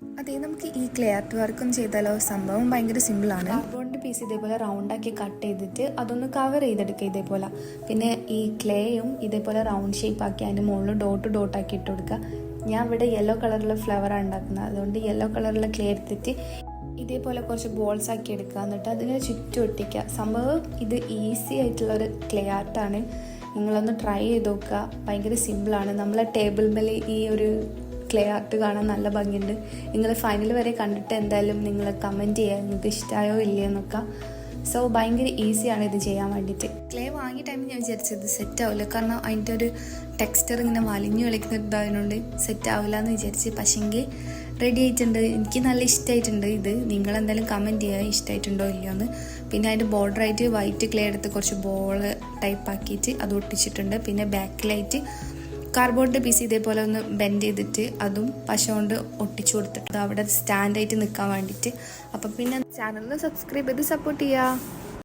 അതെ, നമുക്ക് ഈ ക്ലേ ആർട്ട് വർക്കും ചെയ്താലോ? സംഭവം ഭയങ്കര സിമ്പിളാണ്. കാർഡ്ബോർഡിൻ്റെ പീസ് ഇതേപോലെ റൗണ്ടാക്കി കട്ട് ചെയ്തിട്ട് അതൊന്ന് കവർ ചെയ്തെടുക്കുക ഇതേപോലെ. പിന്നെ ഈ ക്ലേയും ഇതേപോലെ റൗണ്ട് ഷേപ്പ് ആക്കി അതിൻ്റെ മുകളിൽ ഡോട്ടാക്കി ഇട്ട് കൊടുക്കുക. ഞാൻ ഇവിടെ യെല്ലോ കളറിലുള്ള ഫ്ലവറാണ് ഉണ്ടാക്കുന്നത്, അതുകൊണ്ട് യെല്ലോ കളറിലുള്ള ക്ലേ എടുത്തിട്ട് ഇതേപോലെ കുറച്ച് ബോൾസ് ആക്കി എടുക്കുക. എന്നിട്ട് അതിനെ ചുറ്റും ഒട്ടിക്കുക. സംഭവം ഇത് ഈസി ആയിട്ടുള്ളൊരു ക്ലേ ആർട്ടാണ്. നിങ്ങളൊന്ന് ട്രൈ ചെയ്ത് നോക്കുക. ഭയങ്കര സിമ്പിളാണ്. നമ്മളെ ടേബിൾ മേൽ ഈ ഒരു ക്ലേ ആർട്ട് കാണാൻ നല്ല ഭംഗിയുണ്ട്. നിങ്ങൾ ഫൈനൽ വരെ കണ്ടിട്ട് എന്തായാലും നിങ്ങൾ കമൻറ്റ് ചെയ്യുക നിങ്ങൾക്ക് ഇഷ്ടമായോ ഇല്ലയെന്നൊക്കെ. സോ ഭയങ്കര ഈസിയാണ് ഇത് ചെയ്യാൻ വേണ്ടിയിട്ട്. ക്ലേ വാങ്ങിയ ടൈമിൽ ഞാൻ വിചാരിച്ചത് സെറ്റ് ആവില്ല, കാരണം അതിൻ്റെ ഒരു ടെക്സ്ചർ ഇങ്ങനെ വലിഞ്ഞു കളിക്കുന്നതായതുകൊണ്ട് സെറ്റ് ആവില്ല എന്ന് വിചാരിച്ച്. പക്ഷേങ്കിൽ റെഡി ആയിട്ടുണ്ട്. എനിക്ക് നല്ല ഇഷ്ടമായിട്ടുണ്ട് ഇത്. നിങ്ങളെന്തായാലും കമൻറ്റ് ചെയ്യുക ഇഷ്ടമായിട്ടുണ്ടോ ഇല്ലയോ എന്ന്. പിന്നെ അതിൻ്റെ ബോർഡറായിട്ട് വൈറ്റ് ക്ലേ എടുത്ത് കുറച്ച് ബോൾ ടൈപ്പ് ആക്കിയിട്ട് അത് ഒട്ടിച്ചിട്ടുണ്ട്. പിന്നെ ബാക്കിലായിട്ട് കാർഡ്ബോർഡിൻ്റെ പീസ് ഇതേപോലെ ഒന്ന് ബെൻഡ് ചെയ്തിട്ട് അതും പശ കൊണ്ട് ഒട്ടിച്ചു കൊടുത്തിട്ട് അവിടെ സ്റ്റാൻഡായിട്ട് നിൽക്കാൻ വേണ്ടിയിട്ട്. അപ്പം പിന്നെ ചാനലിന് സബ്സ്ക്രൈബ് ചെയ്ത് സപ്പോർട്ട് ചെയ്യുക.